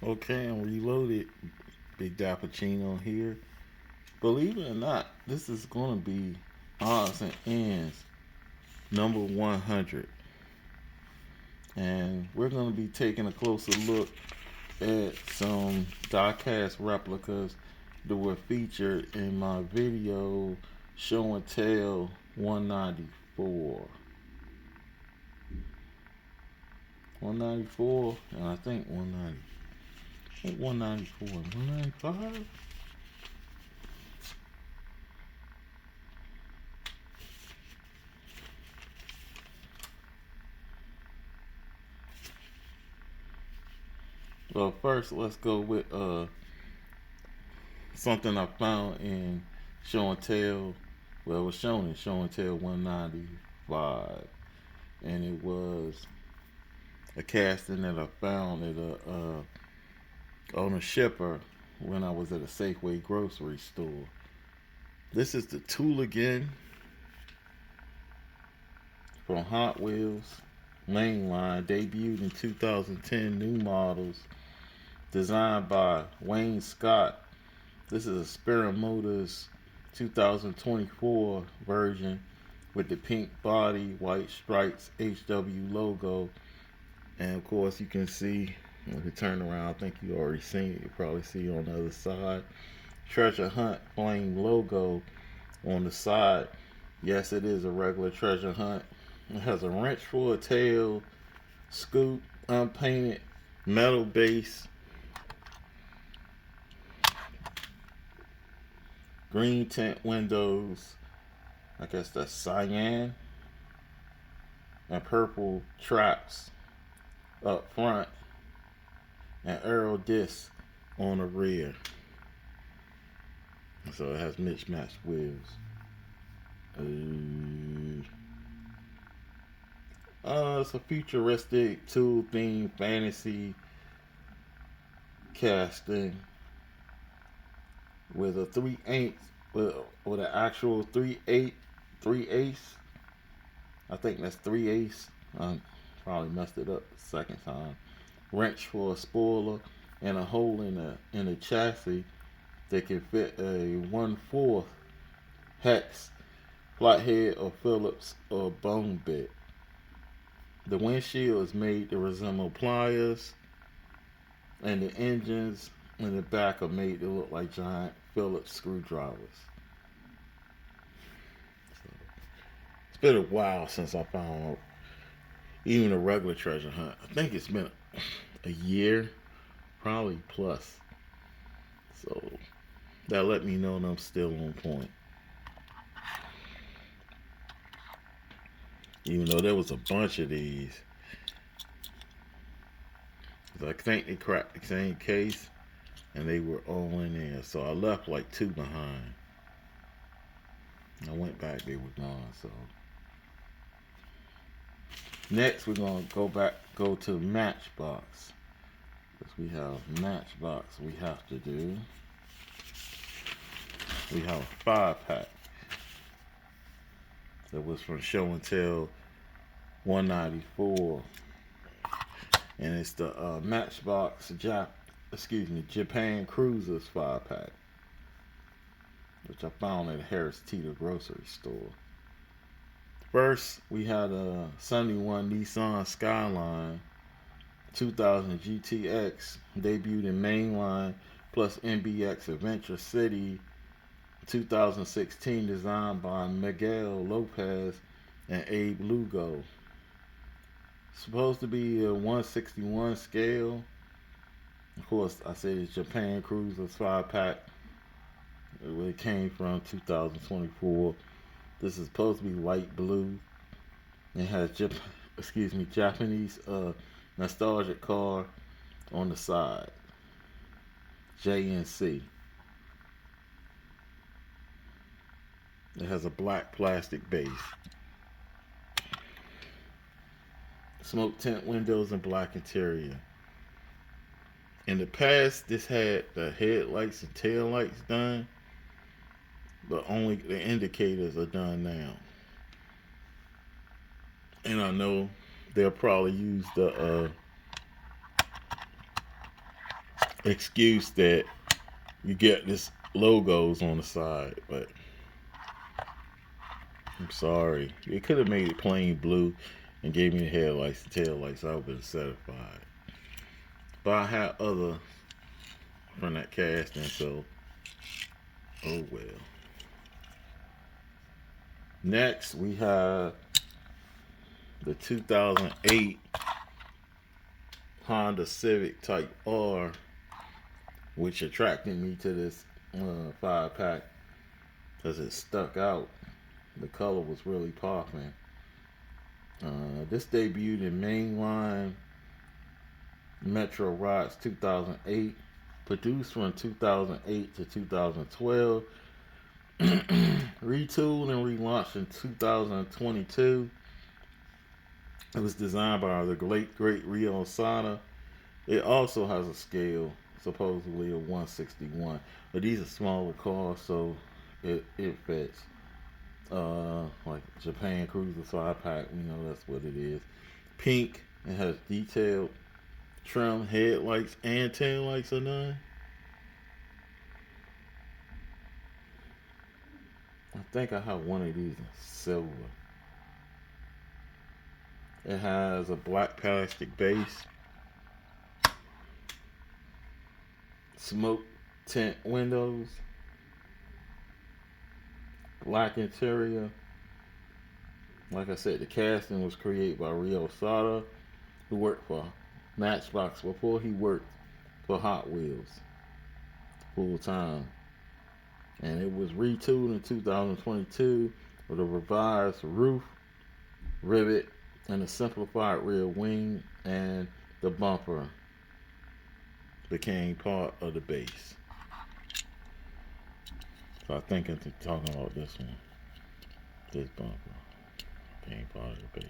Okay, I'm reloaded. Big Dappuccino here. Believe it or not, this is going to be odds and ends number 100. And we're going to be taking a closer look at some diecast replicas that were featured in my video show and tell 194. 194, and I think 190. I think 194 and 195. Well, first let's go with something I found in show and tell. Well, it was shown in show and tell 195, and it was a casting that I found at on a shipper when I was at a Safeway grocery store. This is the Tooligan from Hot Wheels mainline, debuted in 2010, new models, designed by Wayne Scott. This is a Spirit Motors 2024 version with the pink body, white stripes, HW logo, and of course you can see, if you turn around, I think you already seen it, you probably see it on the other side, Treasure Hunt flame logo on the side. Yes, it is a regular Treasure Hunt. It has a wrench for a tail, scoop, unpainted metal base, green tint windows, I guess that's cyan, and purple traps up front, and aero disc on the rear. So it has mismatched wheels. It's a futuristic tool themed fantasy casting with a 3/8 with an actual 3/8. I think that's 3/8. I probably messed it up the second time. Wrench for a spoiler and a hole in the chassis that can fit a 1/4 hex flathead or Phillips or bone bit. The windshield is made to resemble pliers, and the engines in the back are made to look like giant Phillips screwdrivers. So, it's been a while since I found even a regular treasure hunt. I think it's been a year, probably plus. So that let me know that I'm still on point. Even though there was a bunch of these. I think they cracked the same case and they were all in there. So I left like two behind. I went back, they were gone. So next we're gonna go to Matchbox. Because we have Matchbox we have to do. We have a 5-pack that was from Show and Tell 194. And it's the Matchbox Japan Cruisers 5-pack, which I found at Harris Teeter grocery store. First, we had a 71 Nissan Skyline 2000 GTX, debuted in mainline, plus MBX Adventure City 2016, designed by Miguel Lopez and Abe Lugo. Supposed to be a 161 scale. Of course, I said it's Japan Cruisers 5-pack. Where it came from, 2024. This is supposed to be light blue. It has Japanese nostalgic car on the side. JNC. It has a black plastic base. Smoke tint windows and black interior. In the past, this had the headlights and tail lights done, but only the indicators are done now. And I know they'll probably use excuse that you get this logos on the side, but I'm sorry. It could have made it plain blue and gave me the headlights and taillights. I would have been satisfied. But I had other from that casting, so oh well. Next, we have the 2008 Honda Civic Type R, which attracted me to this 5-pack because it stuck out. The color was really popping. This debuted in mainline Metro Rods 2008, produced from 2008 to 2012, retooled and relaunched in 2022. It was designed by the great Rio Sada. It also has a scale, supposedly a 161, but these are smaller cars, so it fits. Like Japan Cruiser 5-pack, we know that's what it is. Pink. It has detailed trim, headlights, and taillights are done. I think I have one of these in silver. It has a black plastic base, smoke tint windows, black interior. Like I said, the casting was created by Rio Sada, who worked for Matchbox before he worked for Hot Wheels full time. And it was retooled in 2022 with a revised roof, rivet, and a simplified rear wing, and the bumper became part of the base. So I think I'm talking about this one. This bumper became part of the base.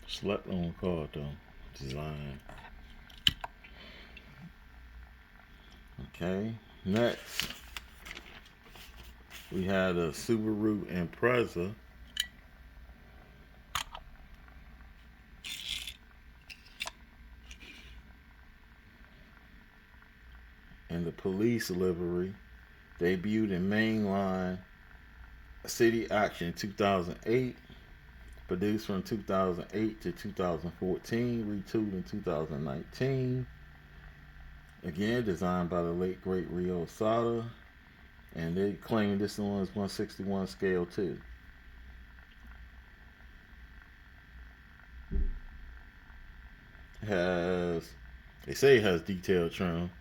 Slept on car though. Design. Okay. Next, we had a Subaru Impreza. In the police livery, debuted in mainline City Action 2008, produced from 2008 to 2014, retooled in 2019. Again, designed by the late great Rio Sada, and they claim this one is 161 scale too. They say it has detailed trim,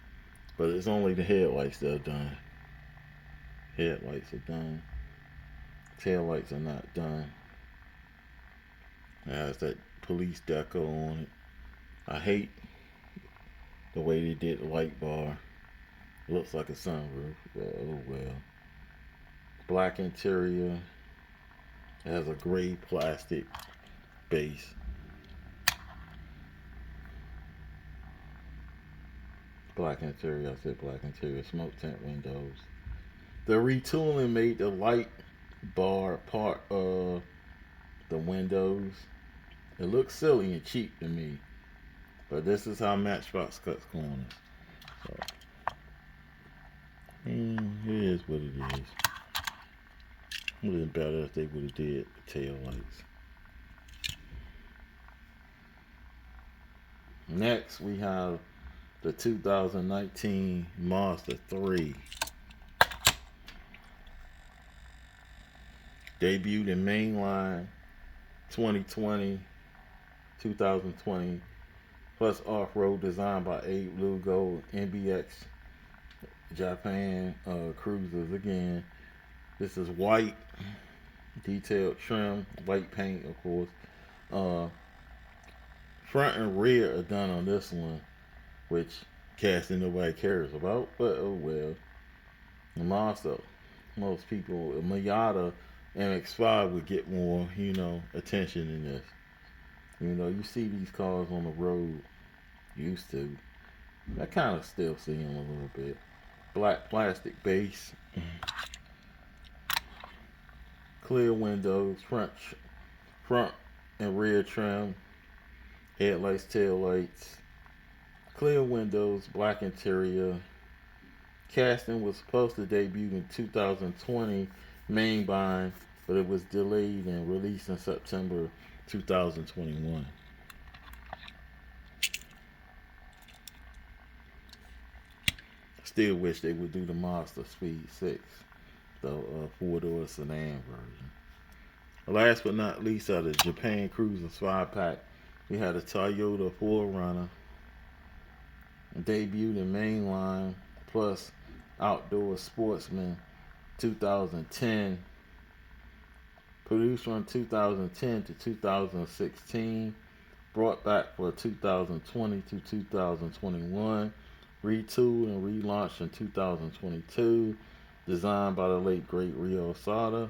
but it's only the headlights that are done. Headlights are done. Taillights are not done. It has that police deco on it. I hate the way they did the light bar. It looks like a sunroof, but oh well. Black interior. It has a gray plastic base. Black interior, I said black interior. Smoke tint windows. The retooling made the light bar part of the windows. It looks silly and cheap to me, but this is how Matchbox cuts corners. So, it is what it is. It would have been better if they would have did the tail lights. Next, we have the 2019 Mazda 3. Debuted in mainline 2020, 2020, plus off-road, designed by Abe Lugo, NBX Japan Cruisers. Again, this is white, detailed trim, white paint, of course. Front and rear are done on this one, which casting nobody cares about, but oh well. The Mazda, most people, a Miata MX-5 would get more, attention than this. You see these cars on the road, used to. I kind of still see them a little bit. Black plastic base, clear windows, front and rear trim, Headlights, taillights, clear windows, black interior. Casting was supposed to debut in 2020 main bind, but it was delayed and released in September 2021. Still wish they would do the Monster Speed 6, the four-door sedan version. Last but not least, out of the Japan Cruiser 5-pack, we had a Toyota 4Runner, debuted in mainline, plus Outdoor Sportsman 2010, produced from 2010 to 2016, brought back for 2020 to 2021, retooled and relaunched in 2022, designed by the late great Rio Sada.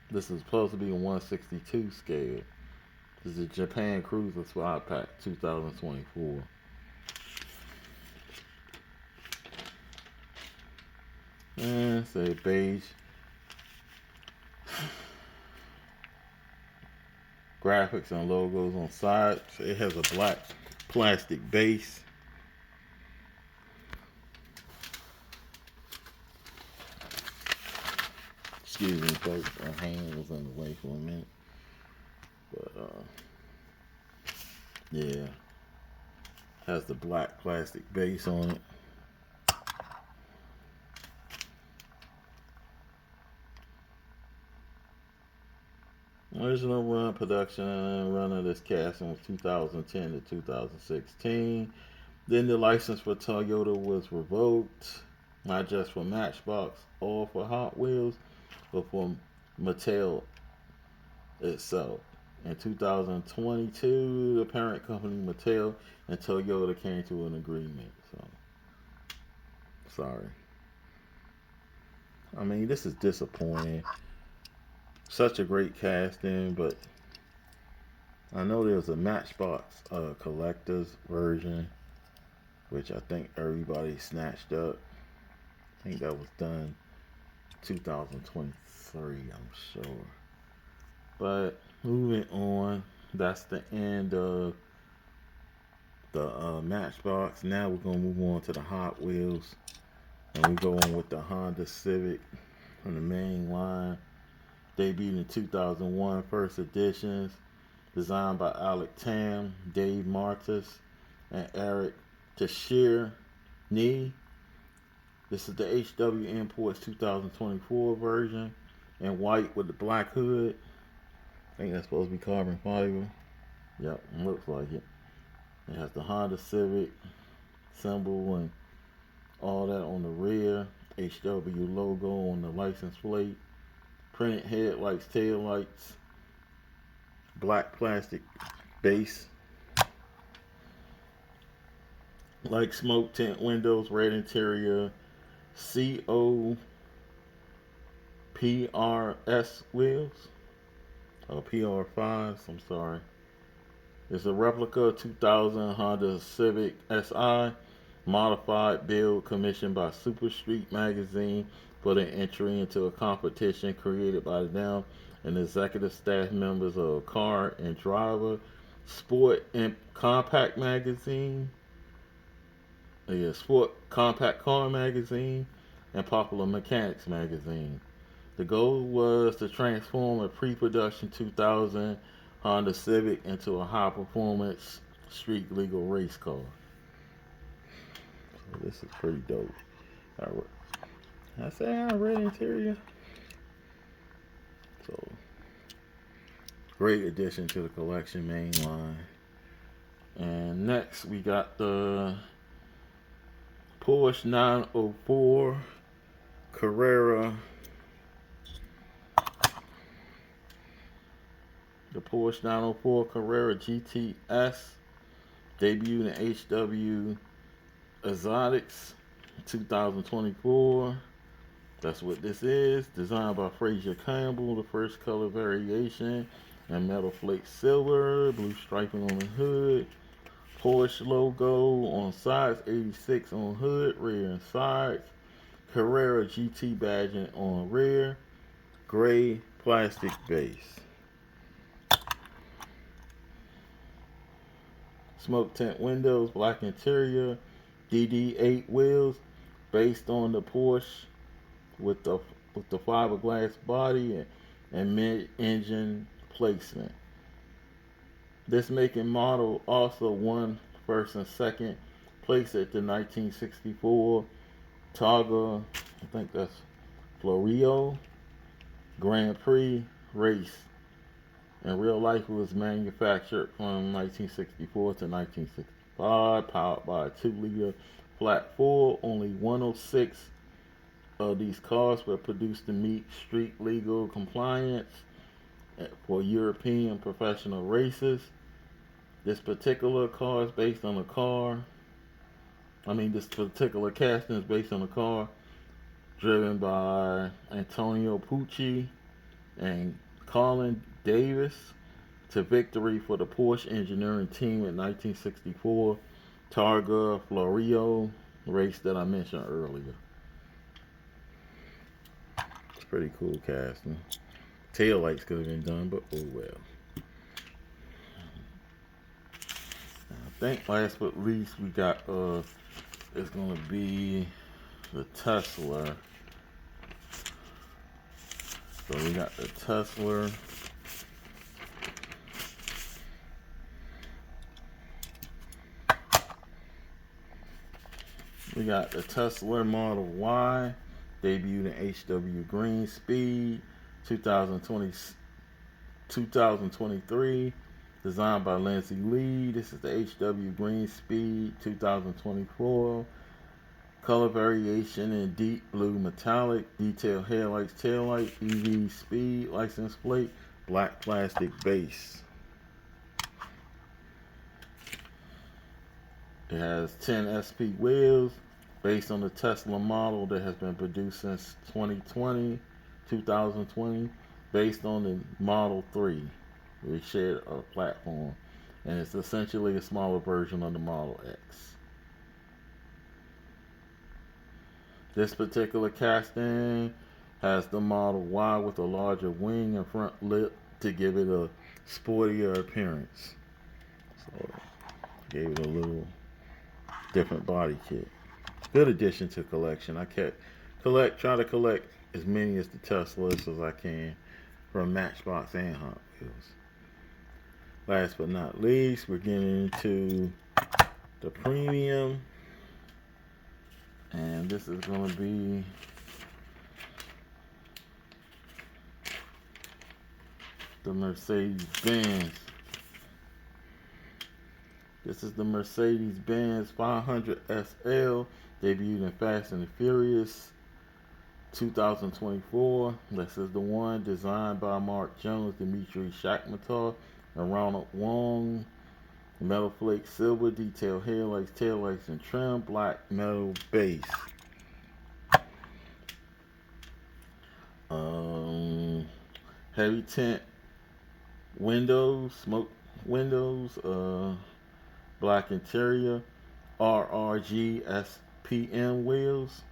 This is supposed to be a 162 scale. This is a Japan Cruiser Swap Pack 2024. And say beige. Graphics and logos on sides. It has a black plastic base. Excuse me, folks. My hand was in the way for a minute. But, yeah. Has the black plastic base on it. Original run production and run of this casting was 2010 to 2016. Then the license for Toyota was revoked, not just for Matchbox or for Hot Wheels, but for Mattel itself. In 2022, the parent company Mattel and Toyota came to an agreement. So, sorry. I mean, this is disappointing. Such a great casting, but I know there's a Matchbox collector's version, which I think everybody snatched up. I think that was done 2023, I'm sure. But moving on, that's the end of the Matchbox. Now we're going to move on to the Hot Wheels. And we go on with the Honda Civic from the main line. Debuted in 2001, first editions. Designed by Alec Tam, Dave Martis, and Eric Tashir Nee. This is the HW Imports 2024 version in white with the black hood. I think that's supposed to be carbon fiber. Yep, looks like it. It has the Honda Civic symbol and all that on the rear. HW logo on the license plate. Printed headlights, taillights. Black plastic base. Like smoke tint windows, red interior. COPRS wheels. PR5s, I'm sorry. It's a replica 2000 Honda Civic SI, modified build commissioned by Super Street Magazine for the entry into a competition created by them and executive staff members of Car and Driver, Sport and Compact Magazine, Sport Compact Car Magazine, and Popular Mechanics Magazine. The goal was to transform a pre-production 2000 Honda Civic into a high-performance street legal race car. So this is pretty dope. I say red interior. So great addition to the collection main line. And next we got the Porsche 904 Carrera. The Porsche 904 Carrera GTS debuted in HW Exotics 2024. That's what this is. Designed by Fraser Campbell, the first color variation, and metal flake silver, blue striping on the hood. Porsche logo on sides, 86 on hood, rear and sides. Carrera GT badging on rear. Gray plastic base. smoke tint windows, black interior, DD8 wheels, based on the Porsche with the fiberglass body and mid-engine placement. This make and model also won first and second place at the 1964 Targa, I think that's Florio Grand Prix race. In real life, it was manufactured from 1964 to 1965, powered by a 2-liter flat four. Only 106 of these cars were produced to meet street legal compliance for European professional races. This particular car is based on a car. This particular casting is based on a car driven by Antonio Pucci and Colin Davis to victory for the Porsche engineering team in 1964 Targa Florio race that I mentioned earlier. It's pretty cool casting. Tail lights could have been done, but oh well. I think last but least we got it's gonna be the Tesla. So we got the Tesla. We got the Tesla Model Y, debuted in HW Green Speed, 2023, designed by Lindsay Lee. This is the HW Green Speed 2024. Color variation in deep blue metallic, detailed headlights, taillight, EV speed, license plate, black plastic base. It has 10 SP wheels based on the Tesla model that has been produced since 2020, based on the Model 3. We shared a platform, and it's essentially a smaller version of the Model X. This particular casting has the Model Y with a larger wing and front lip to give it a sportier appearance. So, gave it a little different body kit. Good addition to collection. I try to collect as many as the Teslas as I can from Matchbox and Hot Wheels. Last but not least, we're getting into the premium, and this is going to be the Mercedes-Benz. This is the Mercedes-Benz 500 SL, debuted in Fast and the Furious 2024. This is the one designed by Mark Jones, Dimitri Shakhmatar, and Ronald Wong. Metal flake silver, detailed headlights, taillights, and trim, black metal base. Heavy tint windows, smoke windows, black interior, RRG SPM wheels,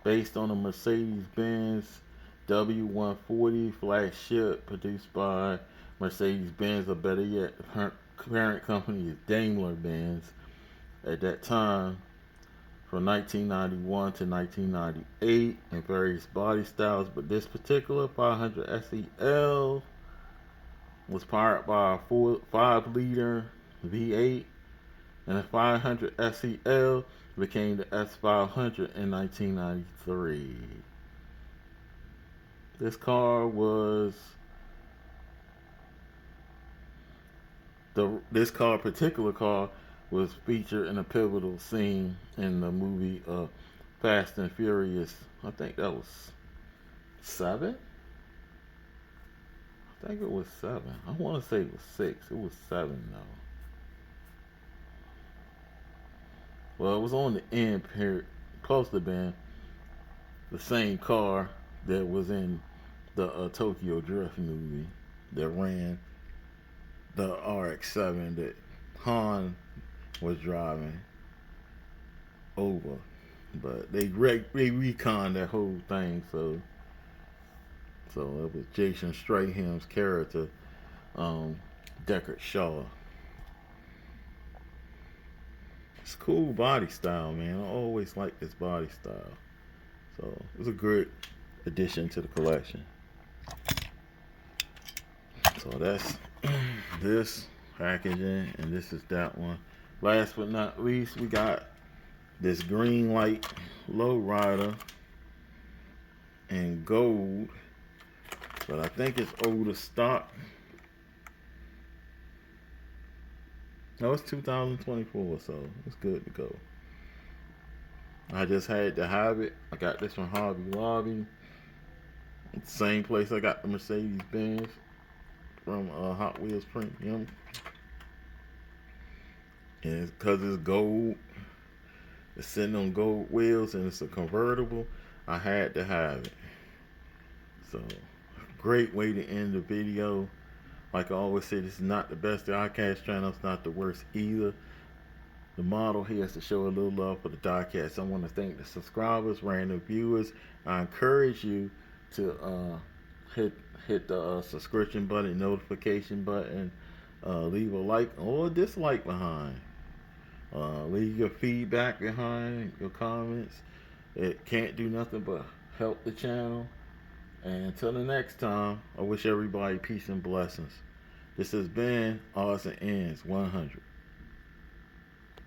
based on a Mercedes-Benz W140 flagship produced by Mercedes-Benz, or better yet, the parent company is Daimler-Benz at that time, from 1991 to 1998 in various body styles. But this particular 500 SEL was powered by a 5-liter V8, and the 500 SEL became the S500 in 1993. This particular car was featured in a pivotal scene in the movie Fast and Furious. I think that was 7. I think it was 7. I want to say it was 6. It was 7 though. Well, it was on the end period, close to being the same car that was in the Tokyo Drift movie that ran the RX-7 that Han was driving over. But they reconned that whole thing, so it was Jason Statham's character, Deckard Shaw. It's cool body style, man. I always like this body style. So it's a good addition to the collection. So that's this packaging, and this is that one. Last but not least, we got this Greenlight lowrider in gold, but I think it's older stock. No, it's 2024, so it's good to go. I just had to have it. I got this from Hobby Lobby. It's the same place I got the Mercedes Benz from Hot Wheels Premium. And because it's gold, it's sitting on gold wheels, and it's a convertible, I had to have it. So, great way to end the video. Like I always say, this is not the best diecast channel. It's not the worst either. The model here is to show a little love for the diecast. I want to thank the subscribers, random viewers. I encourage you to hit the subscription button, notification button, leave a like or dislike behind. Leave your feedback behind, your comments. It can't do nothing but help the channel. And until the next time, I wish everybody peace and blessings. This has been Odds and Ends 100.